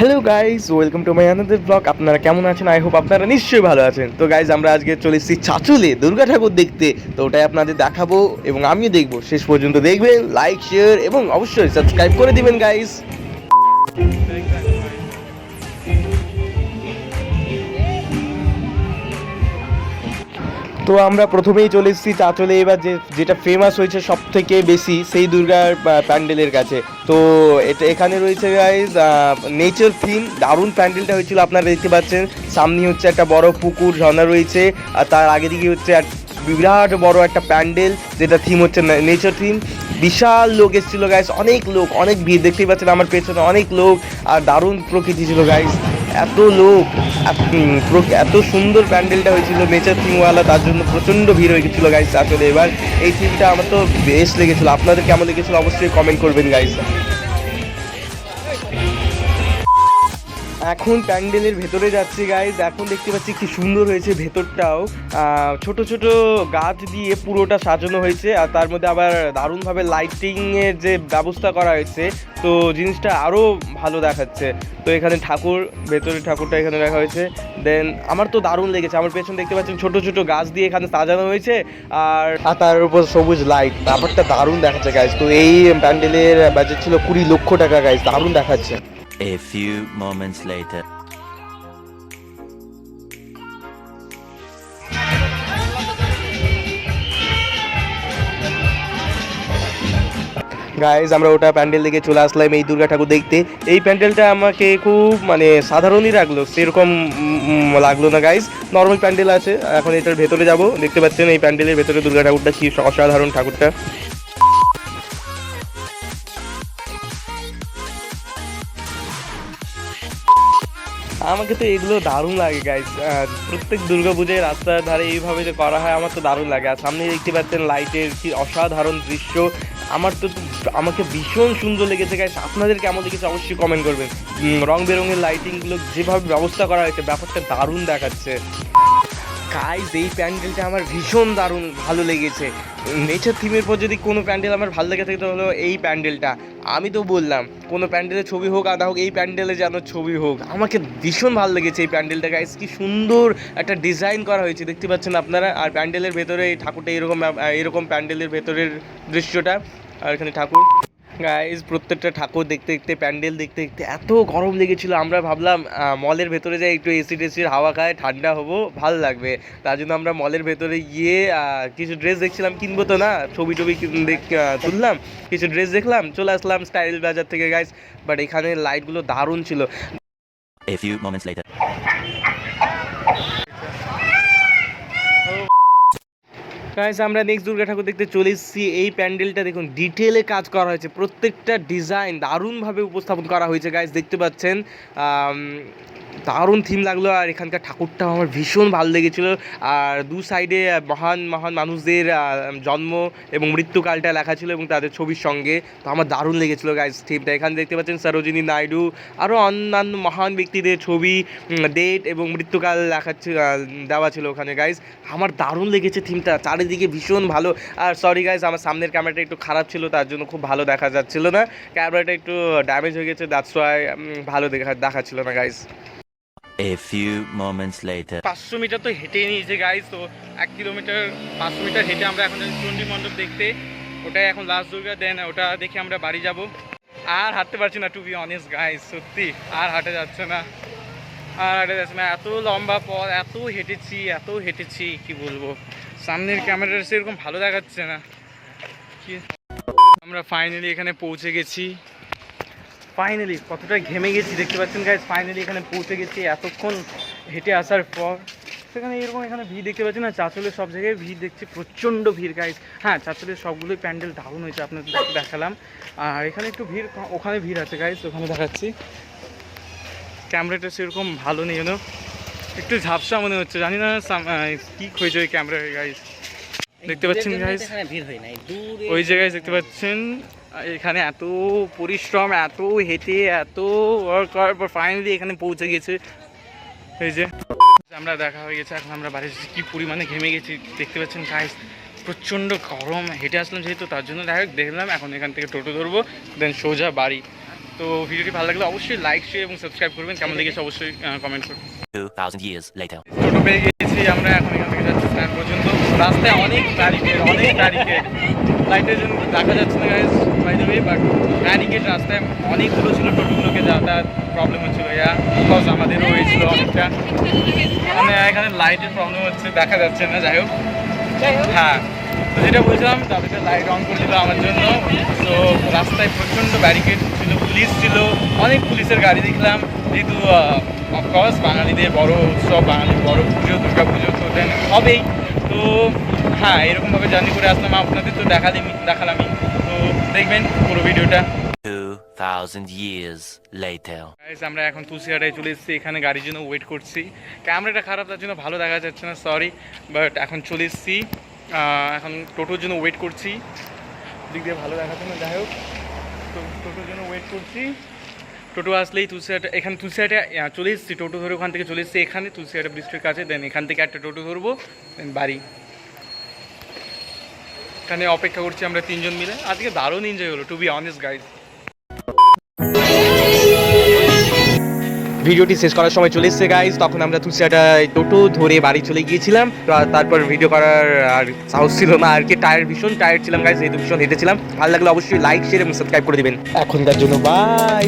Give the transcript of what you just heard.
Hello guys, welcome to my another blog. আপনারা কেমন আছেন? আই হোপ আপনারা নিশ্চয়ই ভালো আছেন। তো গাইজ, আমরা আজকে চলে এসেছি চাচুলে দুর্গা ঠাকুর দেখতে। তো ওটাই আপনাদের দেখাবো এবং আমিও দেখবো। শেষ পর্যন্ত দেখবেন, লাইক, শেয়ার এবং অবশ্যই সাবস্ক্রাইব করে দিবেন গাইজ। তো আমরা প্রথমেই চলে এসেছি চাচলে। এবার যেটা ফেমাস হয়েছে সব থেকে বেশি সেই দুর্গার প্যান্ডেলের কাছে। তো এখানে রয়েছে গাইজ নেচার থিম। দারুণ প্যান্ডেলটা হয়েছিল, আপনারা দেখতে পাচ্ছেন। সামনে হচ্ছে একটা বড় পুকুর, ঝর্ণা রয়েছে, আর তার আগে দিকে হচ্ছে বিরাট বড় একটা প্যান্ডেল, যেটা থিম হচ্ছে নেচার থিম। বিশাল লোক এসেছিলো গাইজ, অনেক লোক, অনেক ভিড়। দেখতেই পাচ্ছেন আমার পেছনে অনেক লোক, আর দারুণ প্রকৃতি ছিল গাইজ। এত লোক, এত সুন্দর প্যান্ডেলটা হয়েছিল নেচার থিমওয়ালা, তার জন্য প্রচণ্ড ভিড় হয়ে গেছিলো গাইজ। আসলে এবার এই থিমটা আমার তো বেশ লেগেছিলো। আপনাদের কেমন লেগেছিলো অবশ্যই কমেন্ট করবেন গাইজ। এখন প্যান্ডেলের ভেতরে যাচ্ছি গাইজ। এখন দেখতে পাচ্ছি কি সুন্দর হয়েছে ভেতরটাও। ছোট ছোট গাছ দিয়ে পুরোটা সাজানো হয়েছে, আর তার মধ্যে আবার দারুণভাবে লাইটিংয়ের যে ব্যবস্থা করা হয়েছে, তো জিনিসটা আরও ভালো দেখাচ্ছে। তো এখানে ঠাকুর, ভেতরে ঠাকুরটা এখানে রাখা হয়েছে। দেন আমার তো দারুণ লেগেছে। আমার পেছনে দেখতে পাচ্ছেন ছোট ছোট গাছ দিয়ে এখানে সাজানো হয়েছে, আর তার উপর সবুজ লাইট। ব্যাপারটা দারুণ দেখাচ্ছে গাইজ। তো এই প্যান্ডেলের বাজেট ছিল 20 লক্ষ টাকা গাইজ। দারুণ দেখাচ্ছে। A few moments later. Guys, আমরা ওটা প্যান্ডেল দেখে চলে আসলাম এই দুর্গা ঠাকুর দেখতে। এই প্যান্ডেলটা আমাকে খুব সাধারণই লাগলো, সেরকম লাগলো না গাইজ। নর্মাল প্যান্ডেল আছে। এখন এটার ভেতরে যাব। দেখতে পাচ্ছেন এই প্যান্ডেলের ভেতরে দুর্গা ঠাকুরটা কি অসাধারণ ঠাকুরটা। আমাকে তো এগুলো দারুণ লাগে গাইজ। প্রত্যেক দুর্গা পুজোয় রাস্তার ধারে এইভাবে যে করা হয়, আমার তো দারুণ লাগে। আর সামনে দেখতে পাচ্ছেন লাইটের কি অসাধারণ দৃশ্য। আমাকে ভীষণ সুন্দর লেগেছে গাইজ। আপনাদের কেমন লেগেছে অবশ্যই কমেন্ট করবেন। রং বেরঙের লাইটিংগুলো যেভাবে ব্যবস্থা করা হয়েছে, ব্যাপারটা দারুণ দেখাচ্ছে গাইজ। এই প্যান্ডেলটা আমার ভীষণ দারুণ ভালো লেগেছে। নেচার থিমের পর যদি কোনো প্যান্ডেল আমার ভালো লেগে থাকে, তাহলে এই প্যান্ডেলটা। আমি তো বললাম, কোনো প্যান্ডেলের ছবি হোক আদা হোক, এই প্যান্ডেলে যেন ছবি হোক। আমাকে ভীষণ ভালো লেগেছে এই প্যান্ডেলটা গাইজ। কি সুন্দর একটা ডিজাইন করা হয়েছে, দেখতে পাচ্ছেন আপনারা। আর প্যান্ডেলের ভেতরে এই ঠাকুরটা এরকম প্যান্ডেলের ভেতরের দৃশ্যটা। আর এখানে ঠাকুর গাইজ। প্রত্যেকটা ঠাকুর দেখতে দেখতে, প্যান্ডেল দেখতে দেখতে এত গরম লেগেছিলো, আমরা ভাবলাম মলের ভেতরে যাই, একটু এসি টেসির হাওয়া খায়, ঠান্ডা হবো, ভালো লাগবে। তার জন্য আমরা মলের ভেতরে গিয়ে কিছু ড্রেস দেখছিলাম, কিনবো তো না, ছবি টবি তুললাম, কিছু ড্রেস দেখলাম, চলে আসলাম স্টাইল বাজার থেকে গাইজ। বাট এখানে লাইটগুলো দারুণ ছিল। A few moments later. Guys, আমরা নেক্সট দুর্গা ঠাকুর দেখতে চলে এসেছি। এই প্যান্ডেলটা দেখুন, ডিটেলে কাজ করা হয়েছে, প্রত্যেকটা ডিজাইন দারুণভাবে উপস্থাপন করা হয়েছে গাইস। দেখতে পাচ্ছেন দারুণ থিম লাগলো। আর এখানকার ঠাকুরটাও আমার ভীষণ ভালো লেগেছিলো। আর দু সাইডে মহান মহান মানুষদের জন্ম এবং মৃত্যুকালটা লেখা ছিল, এবং তাদের ছবির সঙ্গে। তো আমার দারুণ লেগেছিলো গাইস থিমটা। এখানে দেখতে পাচ্ছেন সরোজিনী নাইডু, আরও অন্যান্য মহান ব্যক্তিদের ছবি, ডেট এবং মৃত্যুকাল দেওয়া ছিল ওখানে গাইস। আমার দারুণ লেগেছে থিমটা, চারিদিকে ভীষণ ভালো। আর সরি গাইস, আমার সামনের ক্যামেরাটা একটু খারাপ ছিল, তার জন্য খুব ভালো দেখা যাচ্ছিল না। ক্যামেরাটা একটু ড্যামেজ হয়ে গেছে, দ্যাটস ওয়াই ভালো দেখাচ্ছিল না guys. A few moments later. 500 metre তো হেঁটে নিয়েছে গাইজ। তো 1 কিলোমিটার 500 মিটার হেঁটে আমরা এখন যাচ্ছি চণ্ডী মণ্ডপ দেখতে। ওটাই এখন লাস্ট দুর্গা, দেন ওটা দেখে আমরা বাড়ি যাব। আর হাঁটতে পারছি না, টু বি অনেস্ট গাইজ, সত্যি আর হাঁটা যাচ্ছে না, এত লম্বা পথ, এত হেঁটেছি কি বলবো। সামনের ক্যামেরাটা সেরকম ভালো দেখাচ্ছে না। কি আমরা ফাইনালি এখানে পৌঁছে গেছি। ফাইনালি কতটা ঘেমে গেছি দেখতে পাচ্ছেন গাইজ। ফাইনালি এখানে পৌঁছে গেছি এতক্ষণ হেঁটে আসার পর। সেখানে এখানে ভিড় দেখতে পাচ্ছি না, চাঁচলের সব জায়গায় ভিড় দেখছি, প্রচণ্ড ভিড় গাইজ। হ্যাঁ, চাঁচলের সবগুলোই প্যান্ডেল দারুণ হয়েছে, আপনাদের দেখালাম। আর এখানে একটু ভিড়, ওখানে ভিড় আছে গাইজ, ওখানে দেখাচ্ছি। ক্যামেরাটা সেরকম ভালো নেই, যেন একটু ঝাপসা মনে হচ্ছে, জানি না কী হয়েছে ওই ক্যামেরা গাইজ। দেখতে পাচ্ছেন গাইজ, ওই জায়গায় দেখতে পাচ্ছেন। এখানে এত পরিশ্রম, এত হেঁটে, এত ওয়ার্ক করার পর ফাইনালি এখানে পৌঁছে গেছে। এই যে আমরা দেখা হয়ে গেছে, এখন আমরা বাড়ি এসেছি। কী পরিমাণে ঘেমে গেছি দেখতে পাচ্ছেন গাইজ, প্রচণ্ড গরম। হেঁটে আসলাম যেহেতু, তার জন্য দেখলাম এখন এখান থেকে টোটো ধরবো, দেন সোজা বাড়ি। তো ভিডিওটি ভালো লাগলে অবশ্যই লাইক শেয়ার এবং সাবস্ক্রাইব করবেন, কেমন লেগেছে অবশ্যই কমেন্ট করবেন। 2000 years later. টোটো পেয়ে গেছি আমরা, এখন এখান থেকে যাচ্ছি স্ট্যান্ড পর্যন্ত। রাস্তায় অনেক ব্যারিকেড, লাইটের জন্য দেখা যাচ্ছে না guys bye the way, but barricade রাস্তায় অনেকগুলো ছিল, টোটোগুলোকে যাতায়াত প্রবলেম হচ্ছিলো, বিকজ আমাদেরও হয়েছিল অনেকটা। মানে এখানে লাইটের প্রবলেম হচ্ছে, দেখা যাচ্ছে না, যাই হোক। হ্যাঁ, তো যেটা বলছিলাম, তাদেরকে লাইট অন করে দিল আমার জন্য। তো রাস্তায় প্রচণ্ড ব্যারিকেড ছিল, পুলিশ ছিল, অনেক পুলিশের গাড়ি দেখলাম, যেহেতু অফকোর্স বাঙালিদের বড় উৎসব, বাঙালির বড় পুজো, দুর্গা পুজো তো দেন হবেই। তো হ্যাঁ, এরকমভাবে জার্নি করে আসলাম, আপনাদের তো দেখালামই। তো দেখবেন পুরো ভিডিওটা। 2000 years later. গাইস, আমরা এখন তুলসিহাটায় চলে এসেছি, এখানে গাড়ির জন্য ওয়েট করছি। ক্যামেরাটা খারাপ, তার জন্য ভালো দেখা যাচ্ছে না, সরি, বাট এখন চলে এসেছি। এখন টোটোর জন্য ওয়েট করছি, দিক দিয়ে ভালো দেখাচ্ছে না, যাই হোক। তো টোটোর জন্য ওয়েট করছি, টোটো আসলেই তুলসিহাটা, এখানে তুলসিহাটে চলে এসেছি, টোটো ধরে ওখান থেকে চলে এসেছি এখানে তুলসিহাটা ব্রিজের কাছে, দেন এখান থেকে একটা টোটো ধরবো, দেন বাড়ি। এখানে অপেক্ষা করছি আমরা 3 জন মিলে। আজকে দারুণ এনজয় হলো, টু বি অনেস্ট গাইজ। ভিডিওটি শেষ করার সময় চলে এসেছে গাইজ, তখন আমরা তুলসিহাটায় টোটো ধরে বাড়ি চলে গিয়েছিলাম। তো তারপর ভিডিও করার আর সাহস ছিল না আর কি, ভীষণ টায়ার্ড ছিলাম গাইজ, যেহেতু ভীষণ হেঁটেছিলাম। ভালো লাগলে অবশ্যই লাইক শেয়ার এবং সাবস্ক্রাইব করে দিবেন। এখনকার জন্য বাই।